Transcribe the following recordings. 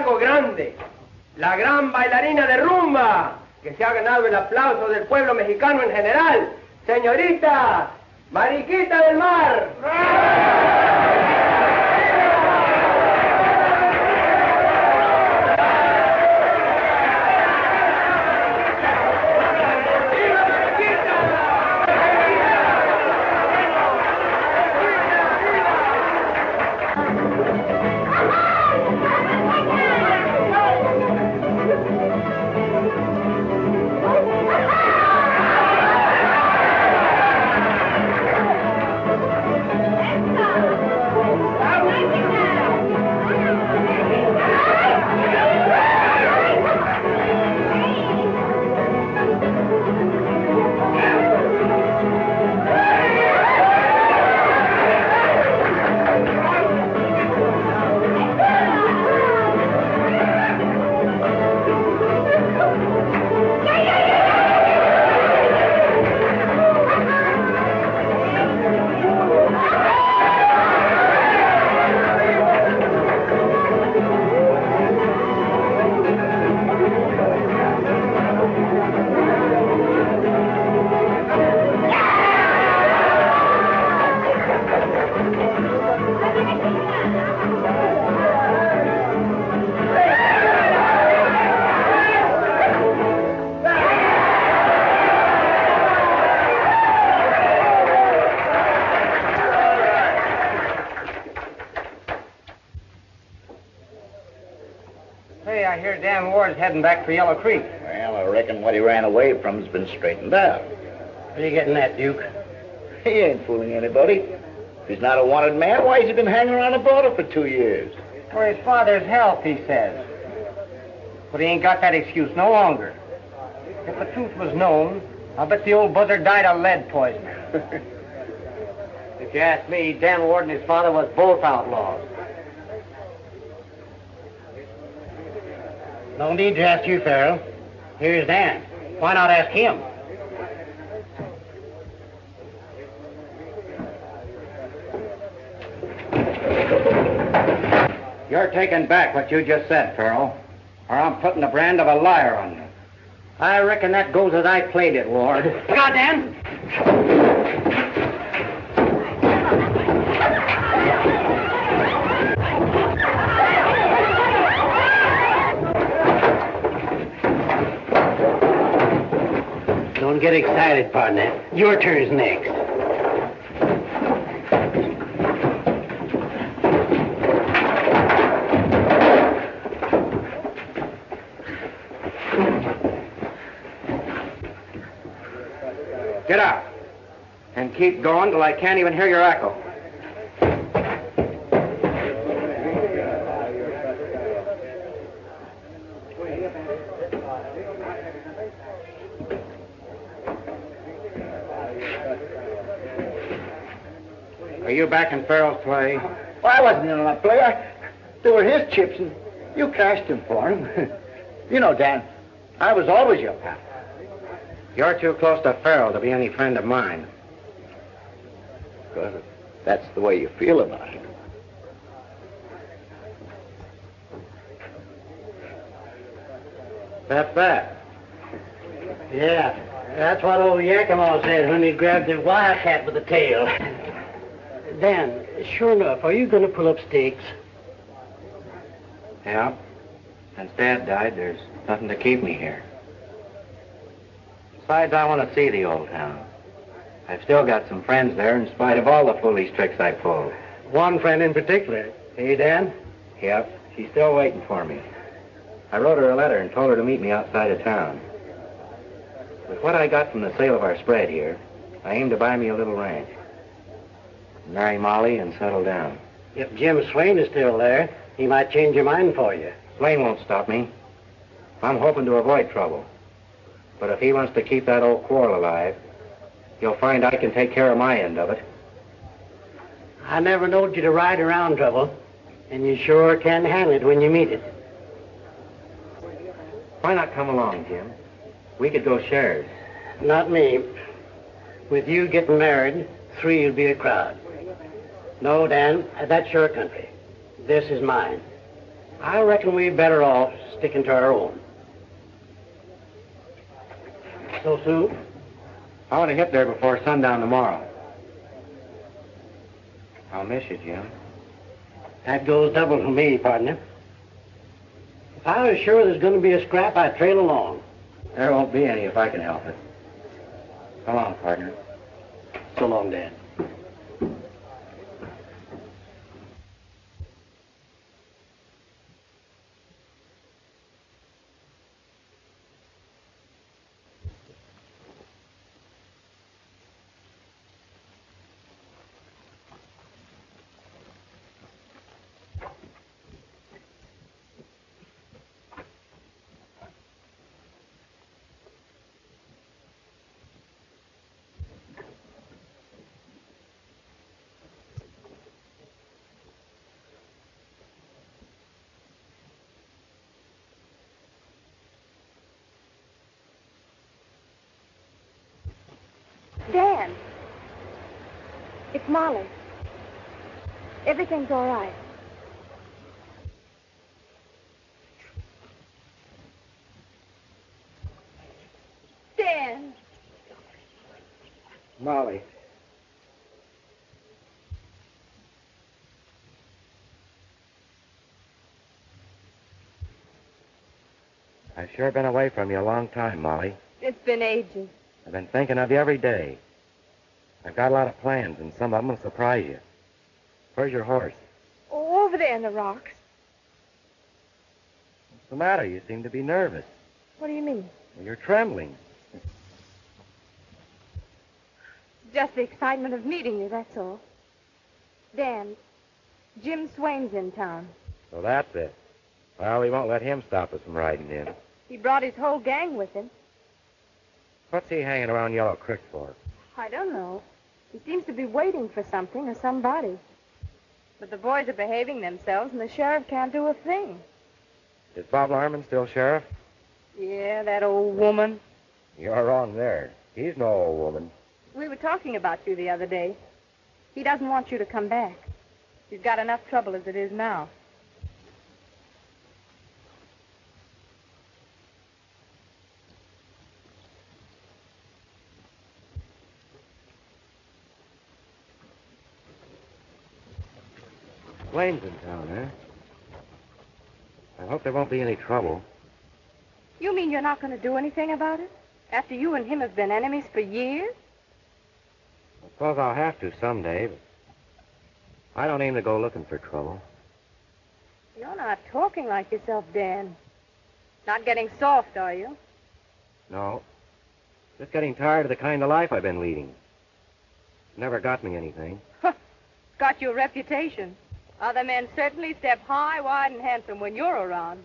algo grande. La gran bailarina de rumba, que se ha ganado el aplauso del pueblo mexicano en general. Señorita Mariquita del Mar. I hear Dan Ward's heading back for Yellow Creek. Well, I reckon what he ran away from's been straightened out. What are you getting at, Duke? He ain't fooling anybody. If he's not a wanted man, why has he been hanging around the border for 2 years? For his father's health, he says. But he ain't got that excuse no longer. If the truth was known, I'll bet the old buzzard died of lead poisoning. If you ask me, Dan Ward and his father was both outlaws. No need to ask you, Farrell. Here's Dan. Why not ask him? You're taking back what you just said, Farrell, or I'm putting the brand of a liar on you. I reckon that goes as I played it, Ward. Look out, Dan! Don't get excited, partner. Your turn's next. Get out. And keep going till I can't even hear your echo. Are you back in Farrell's play? Well, I wasn't in on that play. They were his chips, and you cashed them for him. You know, Dan, I was always your pal. You're too close to Farrell to be any friend of mine. Because that's the way you feel about it. That's that. Yeah, that's what old Yakima said when he grabbed the wildcat with the tail. Dan, sure enough, are you going to pull up stakes? Yeah. Since Dad died, there's nothing to keep me here. Besides, I want to see the old town. I've still got some friends there in spite of all the foolish tricks I pulled. One friend in particular. Hey, Dan? Yep. She's still waiting for me. I wrote her a letter and told her to meet me outside of town. With what I got from the sale of our spread here, I aim to buy me a little ranch. Marry Molly and settle down. If Jim Swain is still there, he might change your mind for you. Swain won't stop me. I'm hoping to avoid trouble. But if he wants to keep that old quarrel alive, you'll find I can take care of my end of it. I never knowed you to ride around trouble, and you sure can handle it when you meet it. Why not come along, Jim? We could go shares. Not me. With you getting married, 3 would be a crowd. No, Dan, that's your country. This is mine. I reckon we'd better off sticking to our own. So soon? I want to hit there before sundown tomorrow. I'll miss you, Jim. That goes double for me, partner. If I was sure there's going to be a scrap, I'd trail along. There won't be any if I can help it. Come on, partner. So long, Dan. Dan, it's Molly. Everything's all right. Dan. Molly. I've sure been away from you a long time, Molly. It's been ages. I've been thinking of you every day. I've got a lot of plans, and some of them will surprise you. Where's your horse? Oh, over there in the rocks. What's the matter? You seem to be nervous. What do you mean? Well, you're trembling. Just the excitement of meeting you, that's all. Dan, Jim Swain's in town. So that's it. Well, we won't let him stop us from riding in. He brought his whole gang with him. What's he hanging around Yellow Creek for? I don't know. He seems to be waiting for something or somebody. But the boys are behaving themselves, and the sheriff can't do a thing. Is Bob Larman still sheriff? Yeah, that old woman. You're wrong there. He's no old woman. We were talking about you the other day. He doesn't want you to come back. He's got enough trouble as it is now. Blaine's in town, eh? I hope there won't be any trouble. You mean you're not going to do anything about it? After you and him have been enemies for years? I suppose I'll have to someday, but I don't aim to go looking for trouble. You're not talking like yourself, Dan. Not getting soft, are you? No. Just getting tired of the kind of life I've been leading. Never got me anything. Got you a reputation. Other men certainly step high, wide, and handsome when you're around.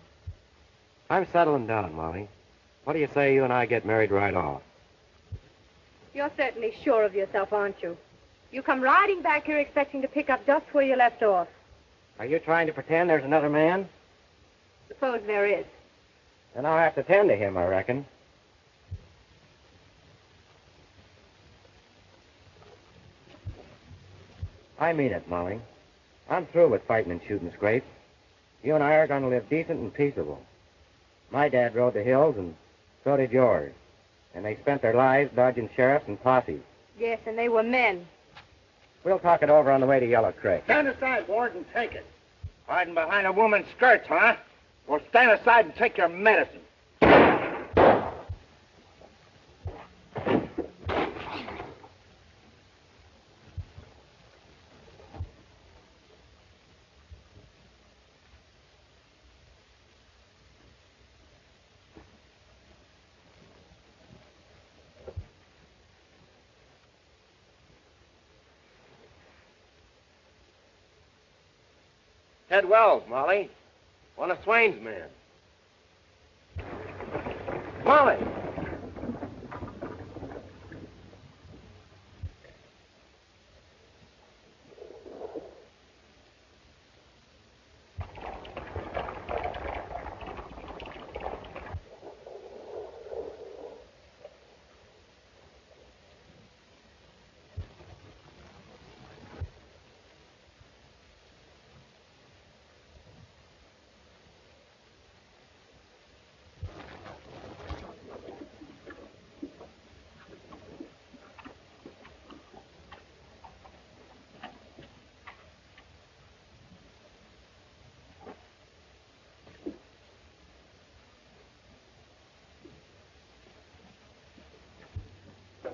I'm settling down, Molly. What do you say you and I get married right off? You're certainly sure of yourself, aren't you? You come riding back here expecting to pick up just where you left off. Are you trying to pretend there's another man? Suppose there is. Then I'll have to tend to him, I reckon. I mean it, Molly. I'm through with fighting and shooting scrapes. You and I are going to live decent and peaceable. My dad rode the hills, and so did yours. And they spent their lives dodging sheriffs and posses. Yes, and they were men. We'll talk it over on the way to Yellow Creek. Stand aside, Ward, and take it. Hiding behind a woman's skirts, huh? Well, stand aside and take your medicine. Ted Wells, Molly. One of Swain's men. Molly!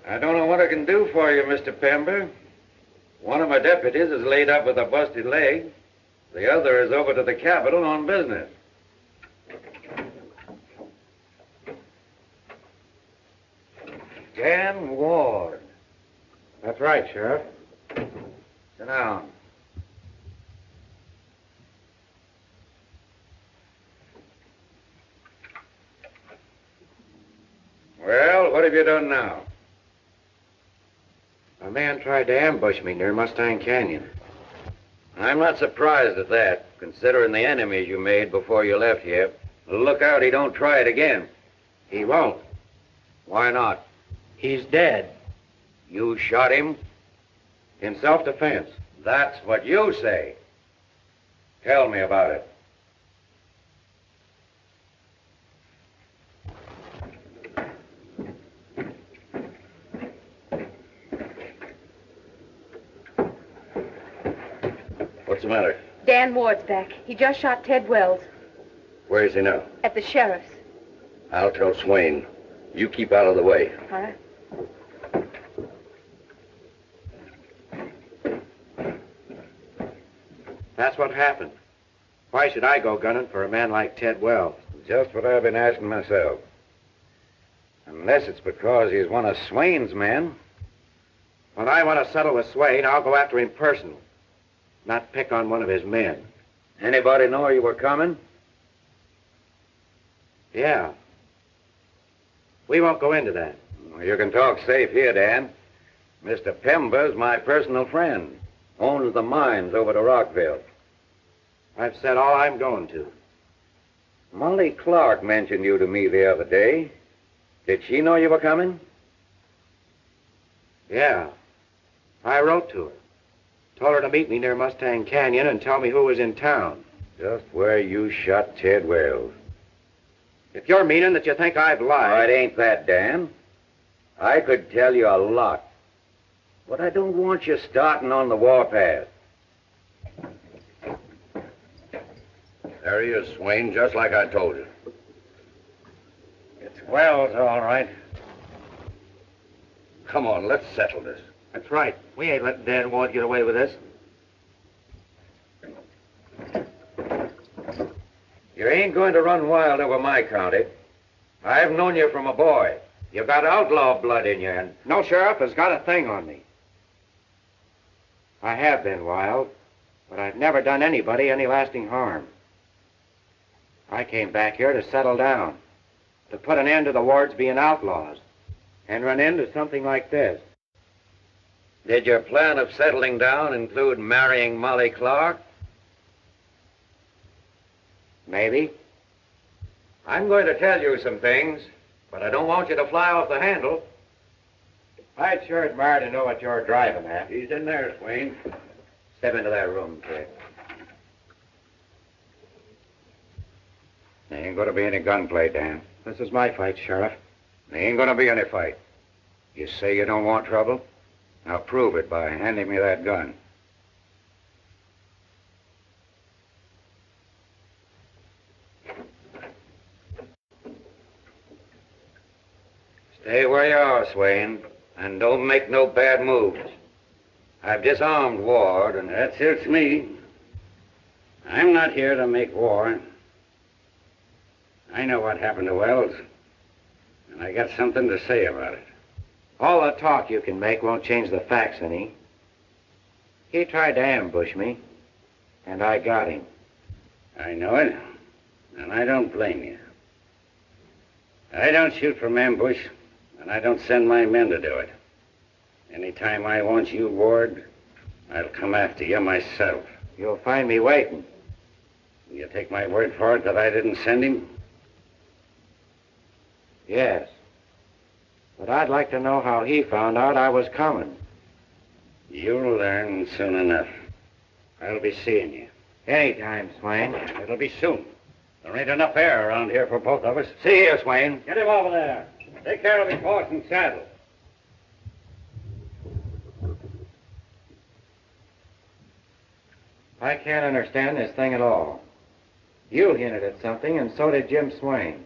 I don't know what I can do for you, Mr. Pember. One of my deputies is laid up with a busted leg. The other is over to the Capitol on business. Dan Ward. That's right, Sheriff. Sit down. Well, what have you done now? A man tried to ambush me near Mustang Canyon. I'm not surprised at that, considering the enemies you made before you left here. Look out he don't try it again. He won't. Why not? He's dead. You shot him? In self-defense. That's what you say. Tell me about it. What's the matter? Dan Ward's back. He just shot Ted Wells Where is he now? at the sheriff's. I'll tell Swain. You keep out of the way. All right. That's what happened. Why should I go gunning for a man like Ted Wells? Just what I've been asking myself. Unless it's because he's one of Swain's men. When I want to settle with Swain, I'll go after him personally, not pick on one of his men. Anybody know you were coming? Yeah. We won't go into that. Well, you can talk safe here, Dan. Mr. Pember's my personal friend. Owns the mines over to Rockville. I've said all I'm going to. Molly Clark mentioned you to me the other day. Did she know you were coming? Yeah. I wrote to her. Told her to meet me near Mustang Canyon and tell me who was in town. Just where you shot Ted Wells. If you're meaning that you think I've Oh, lied... it ain't that, Dan. I could tell you a lot. But I don't want you starting on the warpath. There he is, Swain, just like I told you. It's Wells, all right. Come on, let's settle this. That's right. We ain't letting Dan Ward get away with this. You ain't going to run wild over my county. I've known you from a boy. You've got outlaw blood in you, and... No sheriff has got a thing on me. I have been wild, but I've never done anybody any lasting harm. I came back here to settle down, to put an end to the Wards being outlaws, and run into something like this. Did your plan of settling down include marrying Molly Clark? Maybe. I'm going to tell you some things, but I don't want you to fly off the handle. I'd sure admire to know what you're driving at. He's in there, Swain. Step into that room, kid. There ain't going to be any gunplay, Dan. This is my fight, Sheriff. There ain't going to be any fight. You say you don't want trouble? Now prove it by handing me that gun. Stay where you are, Swain, and don't make no bad moves. I've disarmed Ward, and... That suits me. I'm not here to make war. I know what happened to Wells, and I got something to say about it. All the talk you can make won't change the facts any. He tried to ambush me, and I got him. I know it, and I don't blame you. I don't shoot from ambush, and I don't send my men to do it. Anytime I want you, Ward, I'll come after you myself. You'll find me waiting. You take my word for it that I didn't send him? Yes. But I'd like to know how he found out I was coming. You'll learn soon enough. I'll be seeing you. Anytime, Swain. It'll be soon. There ain't enough air around here for both of us. See here, Swain. Get him over there. Take care of his horse and saddle. I can't understand this thing at all. You hinted at something, and so did Jim Swain.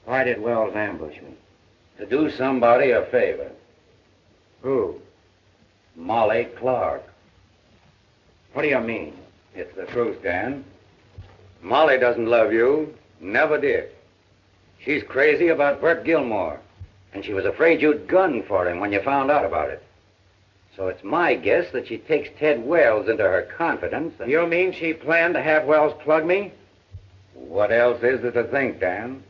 Why did Wells ambush me? To do somebody a favor. Who? Molly Clark. What do you mean? It's the truth, Dan. Molly doesn't love you. Never did. She's crazy about Bert Gilmore. And she was afraid you'd gun for him when you found out about it. So it's my guess that she takes Ted Wells into her confidence and... You mean she planned to have Wells plug me? What else is there to think, Dan?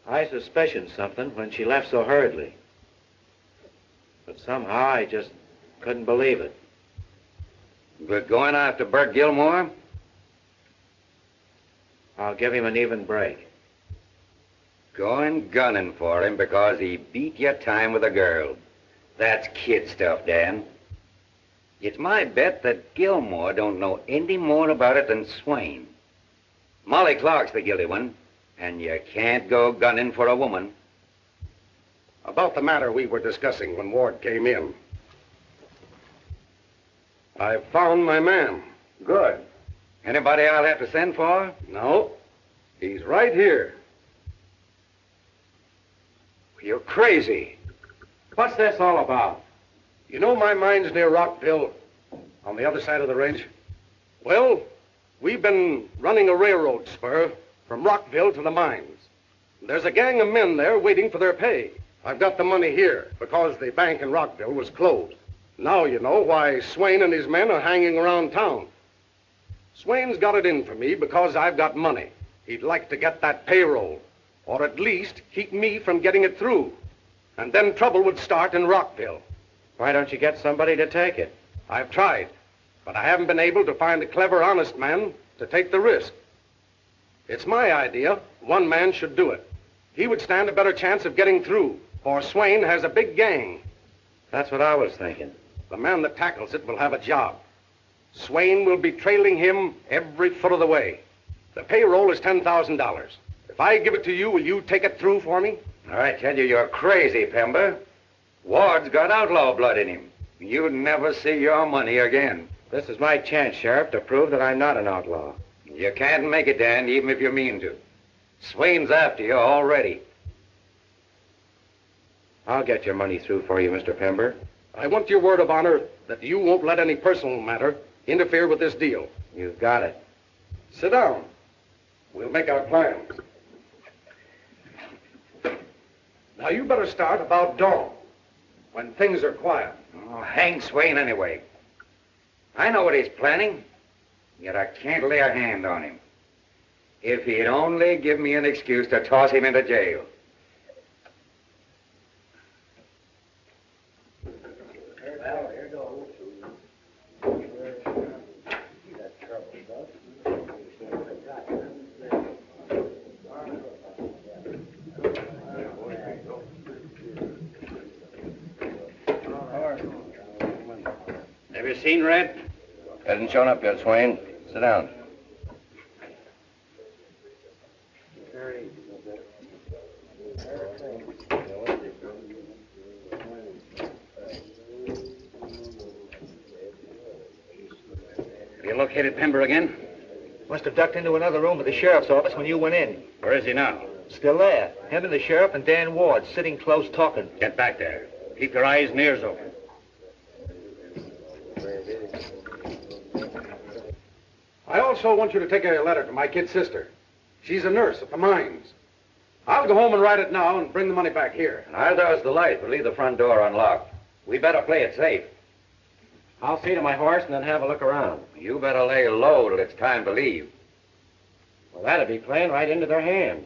I suspicioned something when she left so hurriedly. But somehow I just couldn't believe it. But going after Bert Gilmore? I'll give him an even break. Going gunning for him because he beat your time with a girl. That's kid stuff, Dan. It's my bet that Gilmore don't know any more about it than Swain. Molly Clark's the guilty one. And you can't go gunning for a woman. About the matter we were discussing when Ward came in. I found my man. Good. Anybody I'll have to send for? No. He's right here. You're crazy. What's this all about? You know my mine's near Rockville, on the other side of the ridge? Well, we've been running a railroad spur from Rockville to the mines. There's a gang of men there waiting for their pay. I've got the money here because the bank in Rockville was closed. Now you know why Swain and his men are hanging around town. Swain's got it in for me because I've got money. He'd like to get that payroll, or at least keep me from getting it through. And then trouble would start in Rockville. Why don't you get somebody to take it? I've tried, but I haven't been able to find a clever, honest man to take the risk. It's my idea. One man should do it. He would stand a better chance of getting through, for Swain has a big gang. That's what I was thinking. The man that tackles it will have a job. Swain will be trailing him every foot of the way. The payroll is $10,000. If I give it to you, will you take it through for me? I tell you, you're crazy, Pember. Ward's got outlaw blood in him. You'd never see your money again. This is my chance, Sheriff, to prove that I'm not an outlaw. You can't make it, Dan, even if you mean to. Swain's after you already. I'll get your money through for you, Mr. Pember. I want your word of honor that you won't let any personal matter interfere with this deal. You've got it. Sit down. We'll make our plans. Now, you better start about dawn, when things are quiet. Oh, hang Swain anyway. I know what he's planning, yet I can't lay a hand on him. If he'd only give me an excuse to toss him into jail. Have you seen Red? Hasn't shown up yet, Swain. Sit down. Have you located Pember again? Must have ducked into another room at the sheriff's office when you went in. Where is he now? Still there. Him and the sheriff and Dan Ward sitting close talking. Get back there. Keep your eyes and ears open. I also want you to take a letter to my kid sister. She's a nurse at the mines. I'll go home and write it now and bring the money back here. And I'll douse the light, but leave the front door unlocked. We better play it safe. I'll see to my horse and then have a look around. You better lay low till it's time to leave. Well, that'd be playing right into their hands.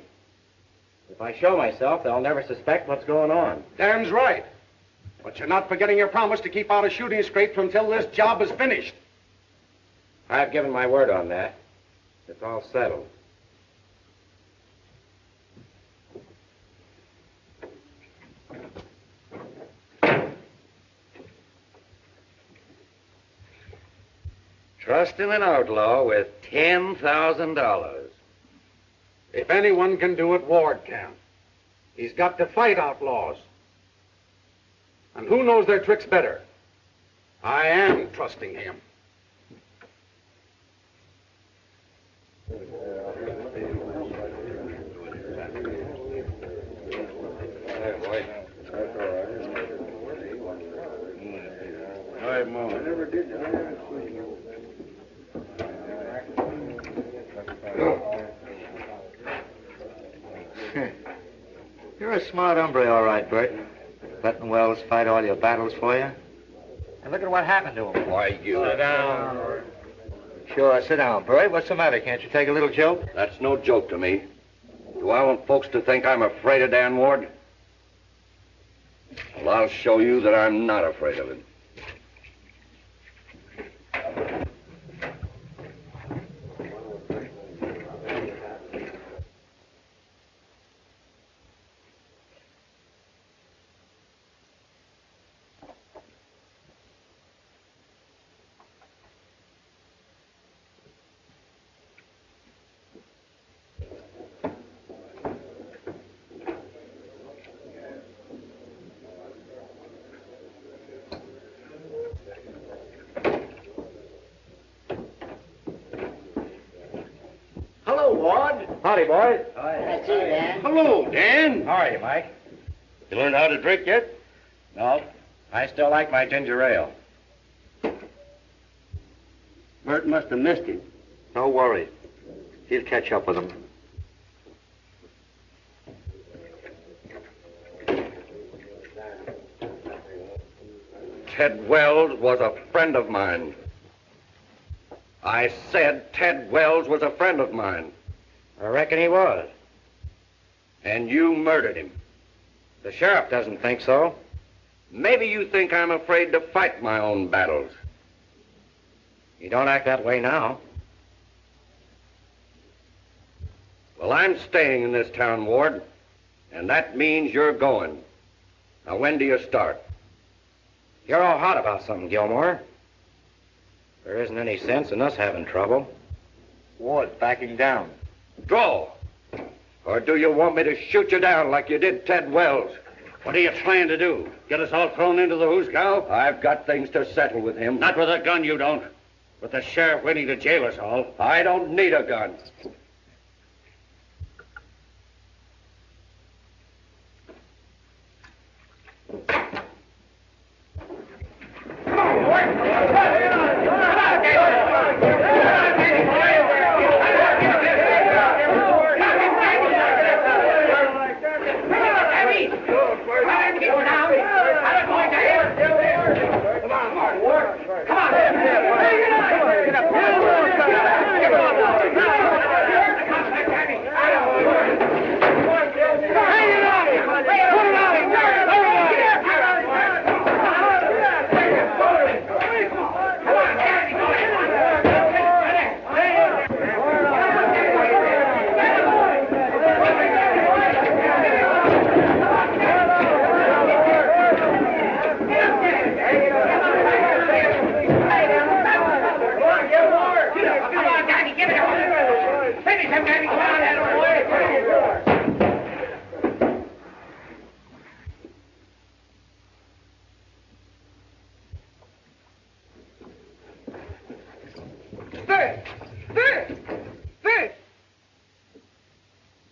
If I show myself, they'll never suspect what's going on. Dan's right. But you're not forgetting your promise to keep out of shooting scrapes until this job is finished. I've given my word on that. It's all settled. Trusting an outlaw with $10,000. If anyone can do it, Ward can. He's got to fight outlaws. And who knows their tricks better? I am trusting him. Hey, boy. All right, Mom. You're a smart hombre, all right, Bert. Letting Wells fight all your battles for you. And look at what happened to him. Why, you... Sit down. Sure, sit down, Bert. What's the matter? Can't you take a little joke? That's no joke to me. Do I want folks to think I'm afraid of Dan Ward? Well, I'll show you that I'm not afraid of him. Hello, Ward. Howdy, boys. That's you, Dan. Hello, Dan. How are you, Mike? You learned how to drink yet? No. I still like my ginger ale. Bert must have missed him. No worry. He'll catch up with him. Ted Wells was a friend of mine. I said Ted Wells was a friend of mine. I reckon he was. And you murdered him. The sheriff doesn't think so. Maybe you think I'm afraid to fight my own battles. You don't act that way now. Well, I'm staying in this town, Ward, and that means you're going. Now, when do you start? You're all hot about something, Gilmore. There isn't any sense in us having trouble. Ward backing down. Draw. Or do you want me to shoot you down like you did Ted Wells? What are you trying to do? Get us all thrown into the hoosgow? I've got things to settle with him. Not with a gun, you don't. With the sheriff waiting to jail us all. I don't need a gun.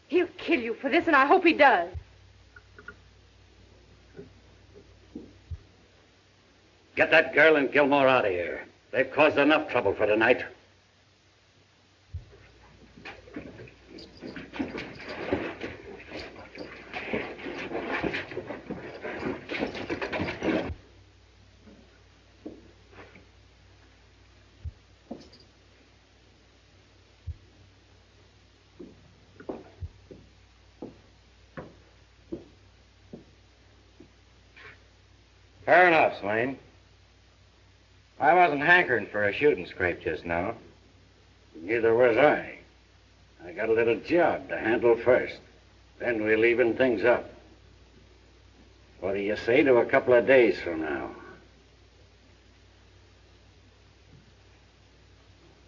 He'll kill you for this, and I hope he does. Get that girl and Gilmore out of here. They've caused enough trouble for tonight. Fair enough, Swain. I wasn't hankering for a shooting scrape just now. Neither was I. I got a little job to handle first. Then we'll even things up. What do you say to a couple of days from now?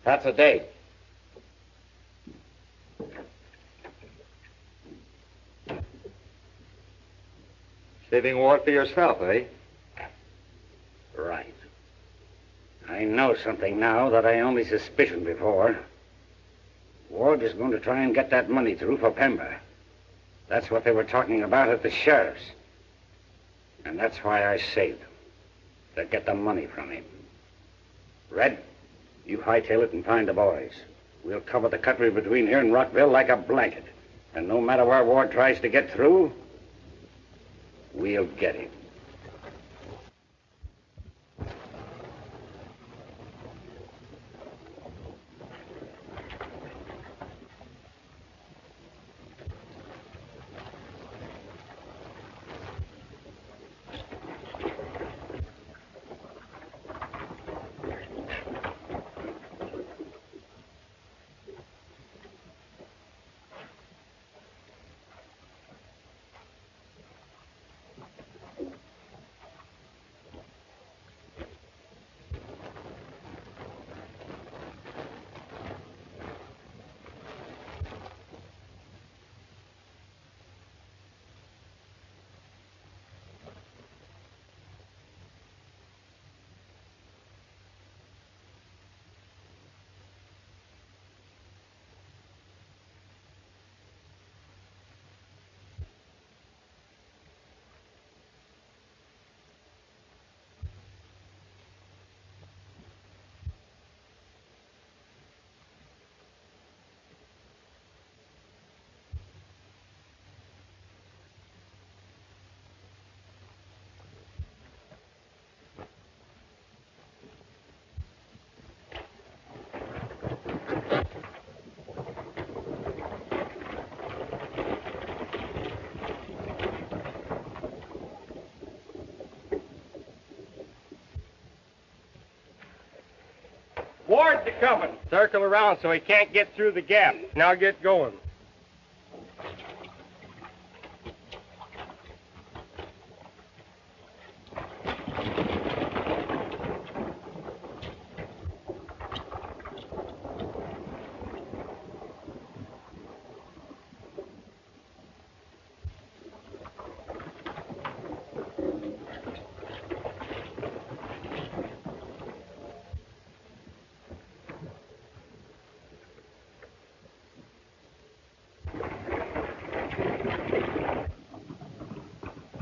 That's a date. Saving Ward for yourself, eh? Right. I know something now that I only suspicioned before. Ward is going to try and get that money through for Pember. That's what they were talking about at the sheriff's. And that's why I saved him. To get the money from him. Red, you hightail it and find the boys. We'll cover the country between here and Rockville like a blanket. And no matter where Ward tries to get through, we'll get him. Ward's coming. Circle around so he can't get through the gap. Now get going.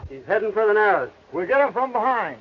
He's heading for the Narrows. We'll get him from behind.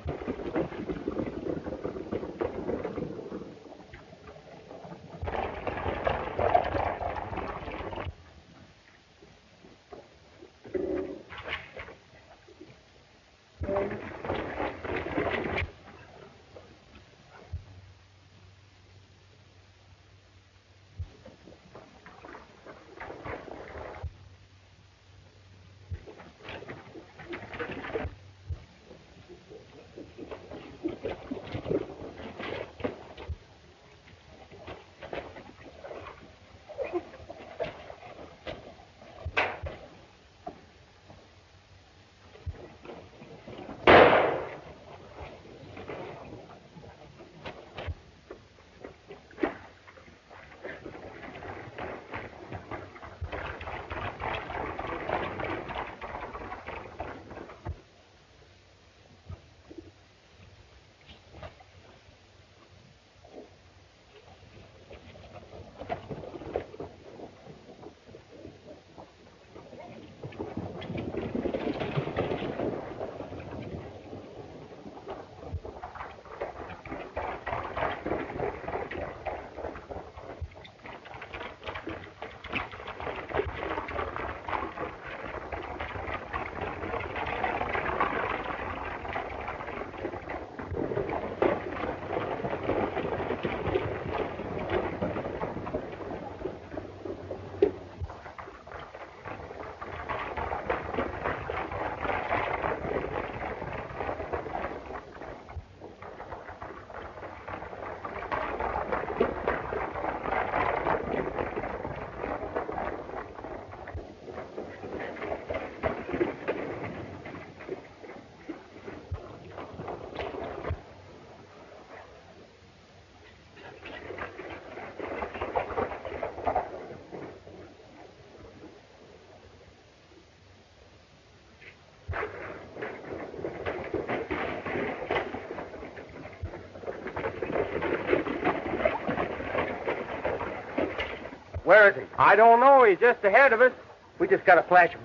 Where is he? I don't know. He's just ahead of us. We just got to flash him.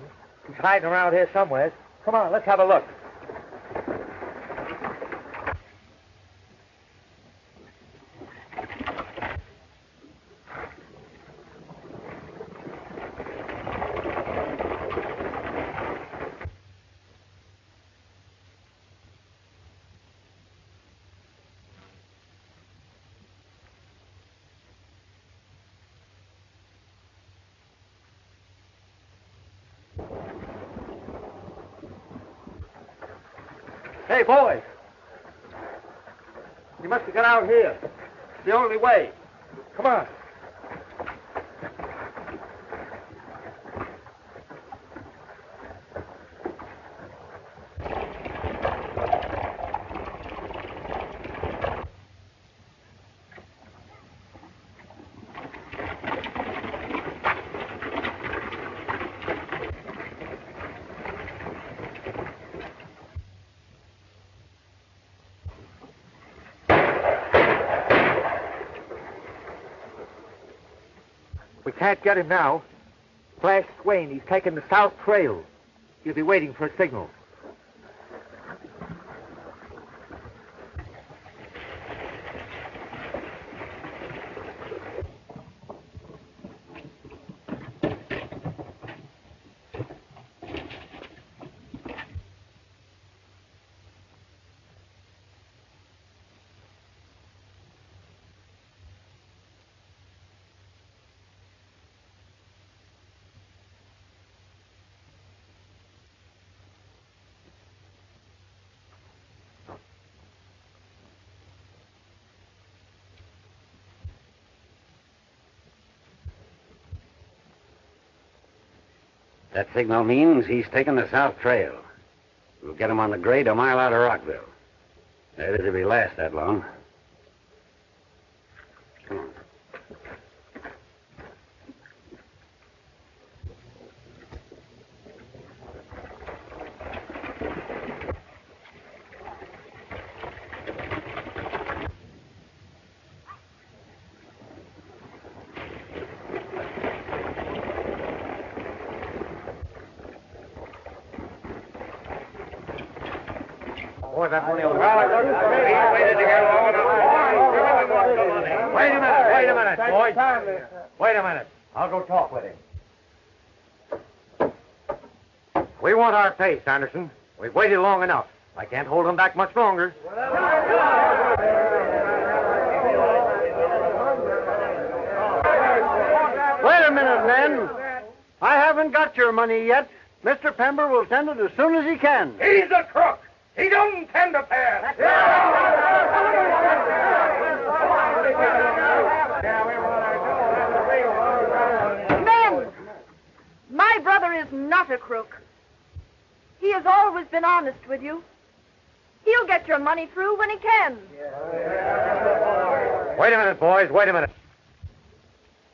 He's hiding around here somewhere. Come on, let's have a look. Hey, boys. You must have got out here. It's the only way. Come on. We can't get him now. Flash Swain, he's taking the south trail. He'll be waiting for a signal. That signal means he's taking the south trail. We'll get him on the grade a mile out of Rockville. That is if he lasts that long. Come on. Boy, that money will... Wait a minute, boys. Wait a minute. I'll go talk with him. We want our pace, Anderson. We've waited long enough. I can't hold him back much longer. Wait a minute, men. I haven't got your money yet. Mr. Pember will send it as soon as he can. He's a crook. He don't intend to pass. Men! My brother is not a crook. He has always been honest with you. He'll get your money through when he can. Wait a minute, boys. Wait a minute.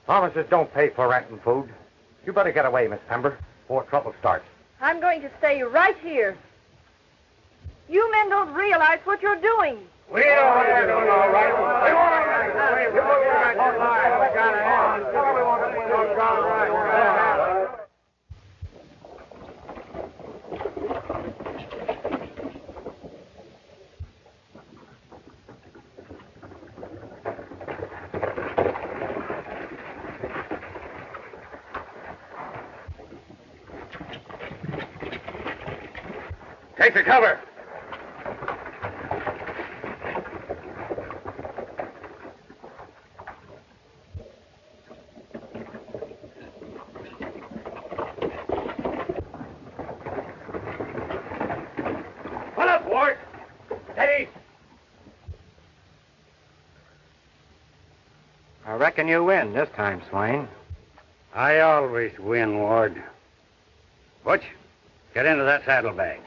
Promises don't pay for rent and food. You better get away, Miss Pember, before trouble starts. I'm going to stay right here. You men don't realize what you're doing. We know what we're doing, all right. We want Take the cover. Pull up, Ward. Steady. I reckon you win this time, Swain. I always win, Ward. Butch, get into that saddlebag.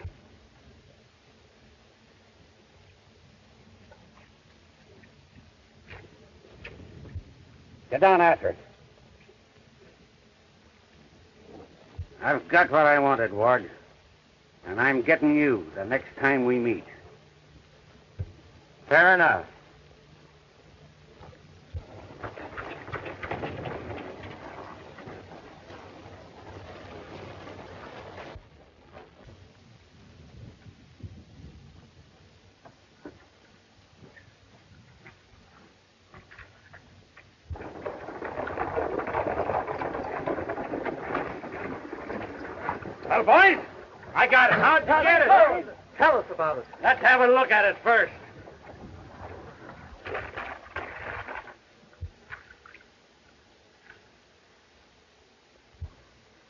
Get down after it. I've got what I wanted, Ward. And I'm getting you the next time we meet. Fair enough. Well, boys, I got it. How'd you get it? Tell us about it. Let's have a look at it first.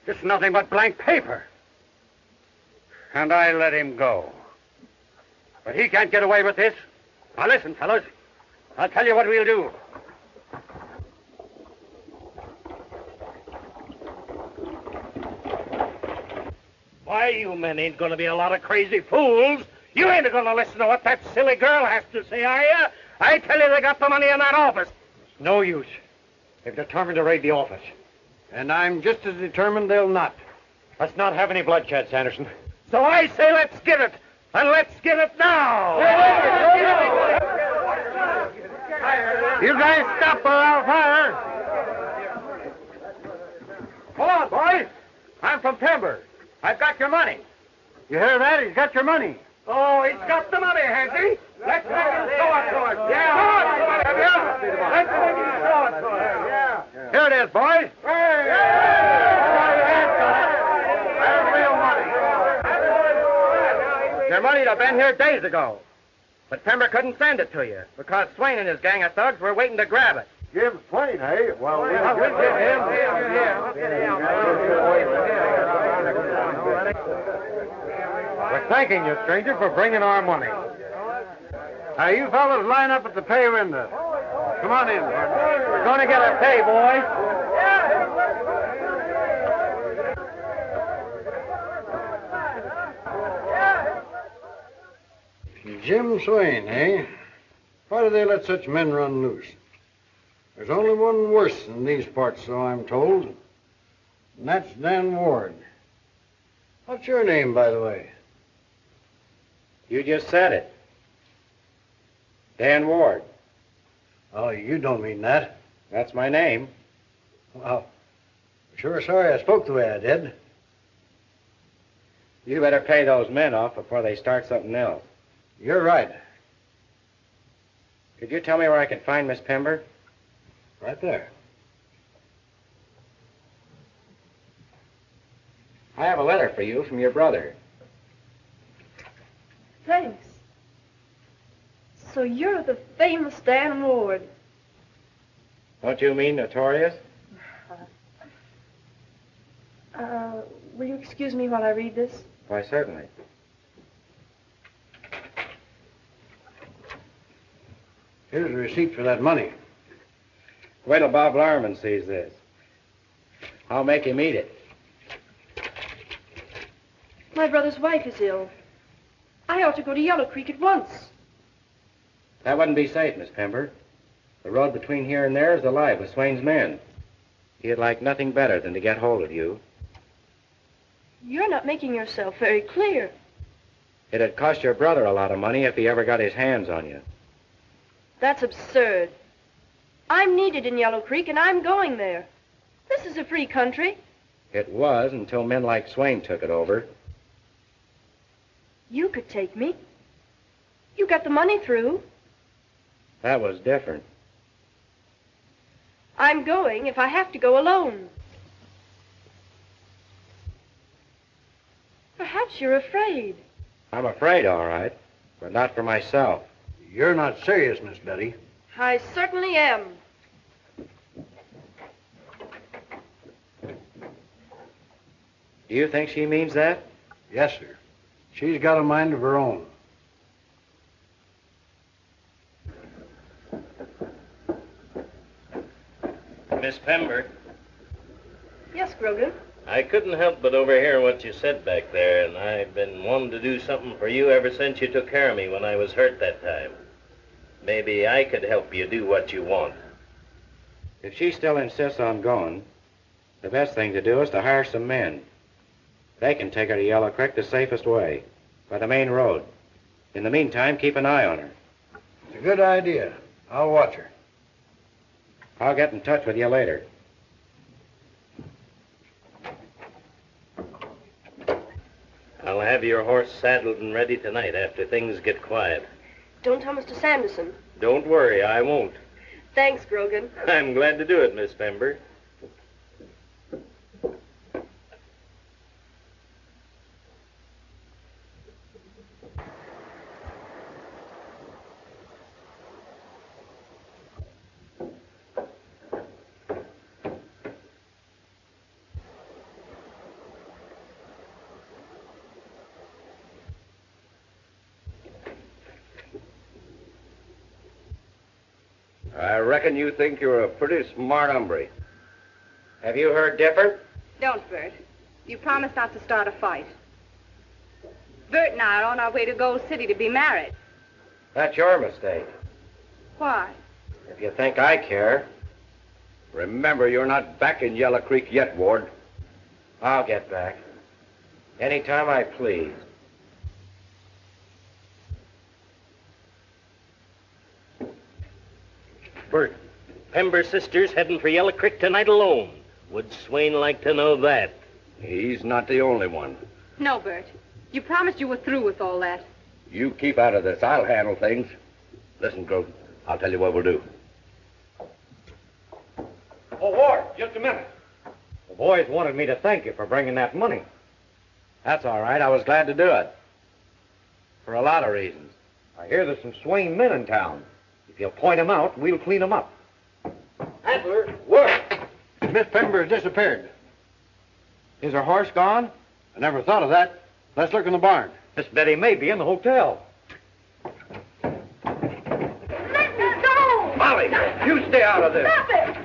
It's nothing but blank paper. And I let him go. But he can't get away with this. Now listen, fellas. I'll tell you what we'll do. Why, you men ain't gonna be a lot of crazy fools. You ain't gonna listen to what that silly girl has to say, are you? I tell you they got the money in that office. It's no use. They've determined to raid the office. And I'm just as determined they'll not. Let's not have any bloodshed, Sanderson. So I say let's get it. And let's get it now. You guys stop or I'll fire. Hold on, boys. I'm from Timber. I've got your money. You hear that? He's got your money. Oh, he's got the money, has he? Let's make him show it to us. Yeah. Let's make him show it to us. Yeah. Here it is, boys. Hey. That's real money. Your money'd have been here days ago. But Pember couldn't send it to you because Swain and his gang of thugs were waiting to grab it. Give Swain, eh? Well, we'll give him. We're thanking you, stranger, for bringing our money. Now, you fellas line up at the pay window. Come on in. We're going to get our pay, boys. Jim Swain, eh? Why do they let such men run loose? There's only one worse in these parts, so I'm told. And that's Dan Ward. What's your name, by the way? You just said it. Dan Ward. Oh, you don't mean that. That's my name. Well, I'm sure sorry I spoke the way I did. You better pay those men off before they start something else. You're right. Could you tell me where I can find Miss Pember? Right there. I have a letter for you from your brother. Thanks. So you're the famous Dan Ward. Don't you mean notorious? Will you excuse me while I read this? Why, certainly. Here's a receipt for that money. Wait till Bob Larman sees this. I'll make him eat it. My brother's wife is ill. I ought to go to Yellow Creek at once. That wouldn't be safe, Miss Pember. The road between here and there is alive with Swain's men. He'd like nothing better than to get hold of you. You're not making yourself very clear. It'd cost your brother a lot of money if he ever got his hands on you. That's absurd. I'm needed in Yellow Creek, and I'm going there. This is a free country. It was until men like Swain took it over. You could take me. You got the money through. That was different. I'm going if I have to go alone. Perhaps you're afraid. I'm afraid, all right, but not for myself. You're not serious, Miss Betty. I certainly am. Do you think she means that? Yes, sir. She's got a mind of her own. Miss Pember, Yes, Grogan. I couldn't help but overhear what you said back there, and I've been wanting to do something for you ever since you took care of me when I was hurt that time. Maybe I could help you do what you want. If she still insists on going, the best thing to do is to hire some men. They can take her to Yellow Creek the safest way, by the main road. In the meantime, keep an eye on her. It's a good idea. I'll watch her. I'll get in touch with you later. I'll have your horse saddled and ready tonight after things get quiet. Don't tell Mr. Sanderson. Don't worry, I won't. Thanks, Grogan. I'm glad to do it, Miss Pember. reckon you think you're a pretty smart hombre. Have you heard different? Don't, Bert. You promised not to start a fight. Bert and I are on our way to Gold City to be married. That's your mistake. Why? If you think I care, Remember, you're not back in Yellow Creek yet, Ward. I'll get back. Anytime I please. Bert, Pember's sister's heading for Yellow Creek tonight alone. Would Swain like to know that? He's not the only one. No, Bert. You promised you were through with all that. You keep out of this. I'll handle things. Listen, Grogan, I'll tell you what we'll do. Oh, Ward, just a minute. The boys wanted me to thank you for bringing that money. That's all right. I was glad to do it. For a lot of reasons. I hear there's some Swain men in town. If you'll point them out, we'll clean them up. Adler, what? Miss Pember has disappeared. Is her horse gone? I never thought of that. Let's look in the barn. Miss Betty may be in the hotel. Let me go! Molly, you stay out of this. Stop it!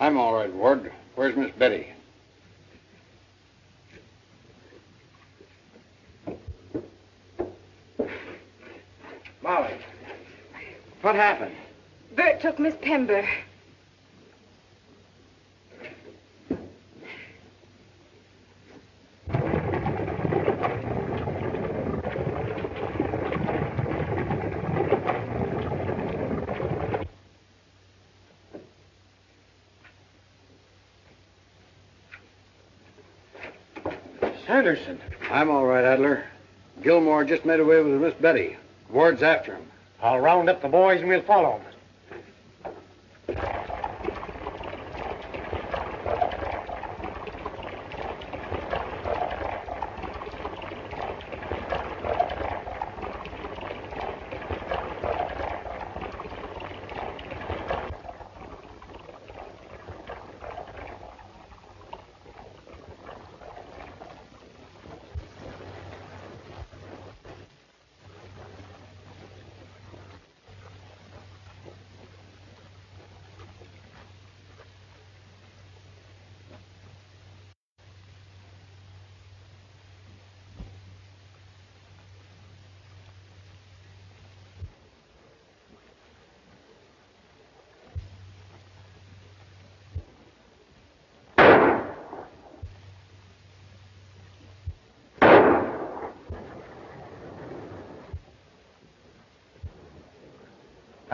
I'm all right, Ward. Where's Miss Betty? Molly, what happened? Bert took Miss Pember. Sanderson. I'm all right, Adler. Gilmore just made away with Miss Betty. Ward's after him. I'll round up the boys and we'll follow them.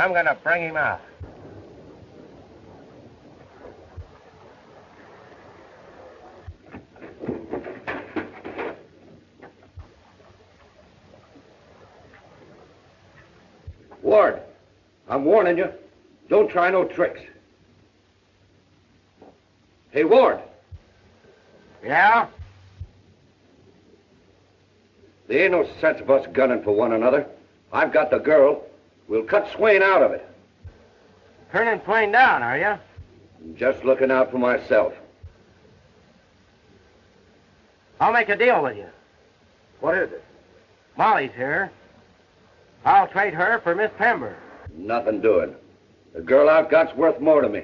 I'm going to bring him out. Ward, I'm warning you. Don't try no tricks. Hey, Ward. Yeah? There ain't no sense of us gunning for one another. I've got the girl. We'll cut Swain out of it. Turning Swain down, are you? I'm just looking out for myself. I'll make a deal with you. What is it? Molly's here. I'll trade her for Miss Pember. Nothing doing. The girl I've got's worth more to me.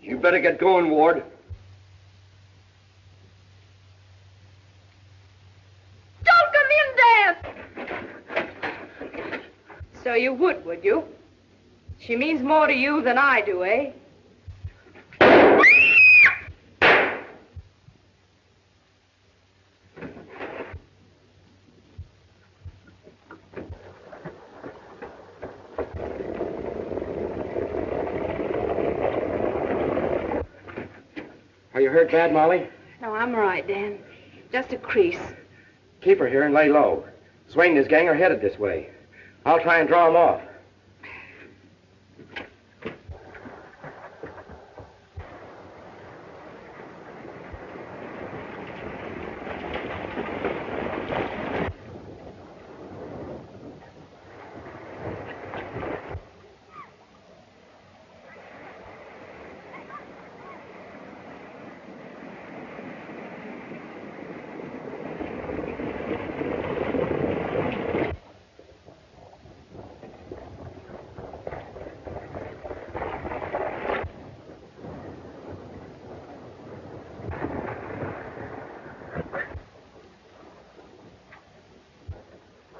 You better get going, Ward. Don't come in there! So you would you? She means more to you than I do, eh? you hurt bad, Molly? No, I'm all right, Dan. Just a crease. Keep her here and lay low. Swain and his gang are headed this way. I'll try and draw them off.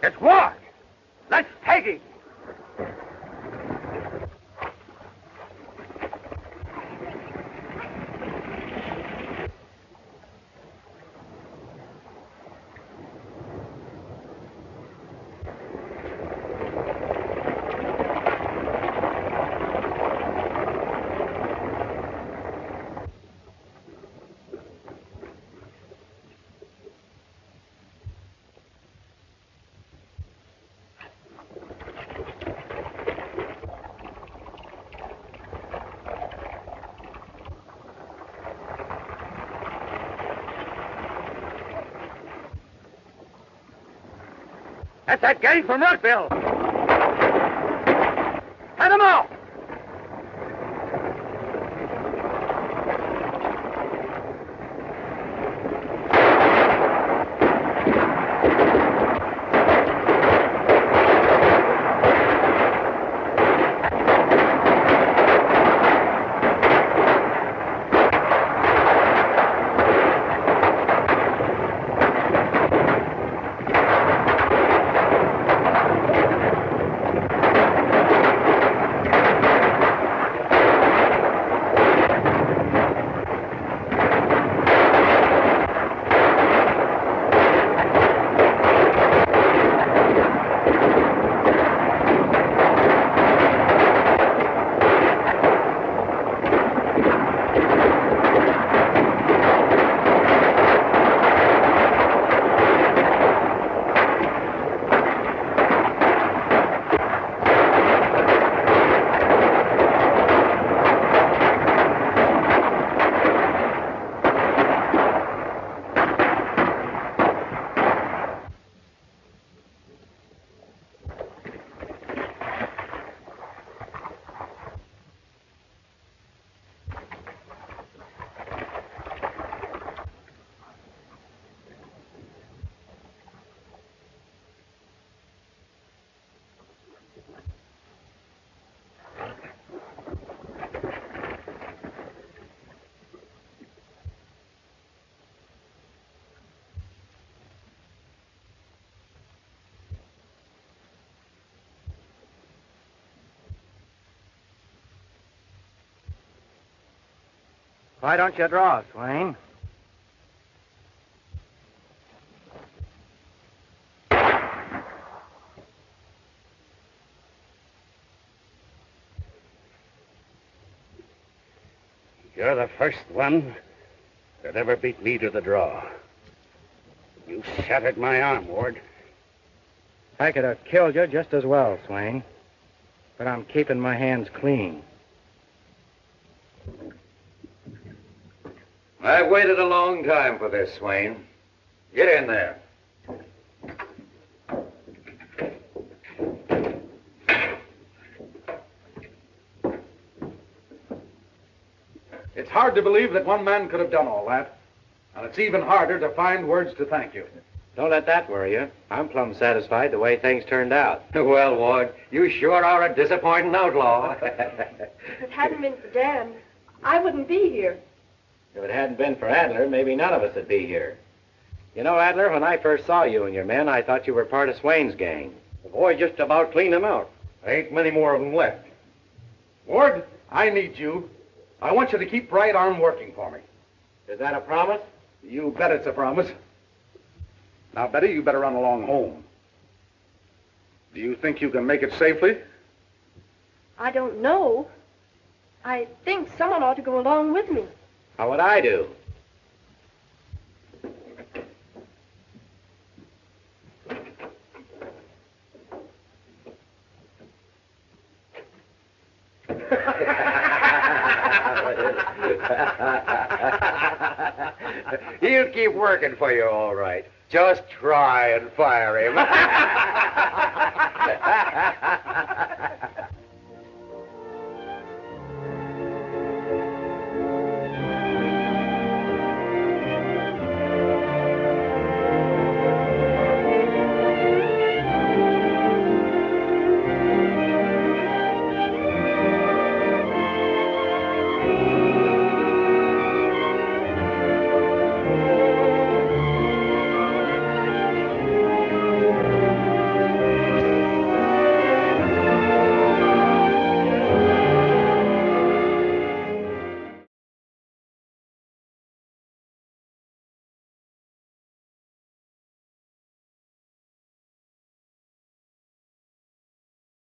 It's Ward. Let's take him. That's that gang from Rockville. Head them off. Why don't you draw, Swain? You're the first one that ever beat me to the draw. You shattered my arm, Ward. I could have killed you just as well, Swain. But I'm keeping my hands clean. I've waited a long time for this, Swain. Get in there. It's hard to believe that one man could have done all that. And it's even harder to find words to thank you. Don't let that worry you. I'm plumb satisfied the way things turned out. Well, Ward, you sure are a disappointing outlaw. If it hadn't been for Dan, I wouldn't be here. If it hadn't been for Adler, maybe none of us would be here. You know, Adler, when I first saw you and your men, I thought you were part of Swain's gang. The boy just about cleaned them out. There ain't many more of them left. Ward, I need you. I want you to keep Right Arm working for me. Is that a promise? You bet it's a promise. Now, Betty, you better run along home. Do you think you can make it safely? I don't know. I think someone ought to go along with me. How would I do? He'll keep working for you, all right. Just try and fire him.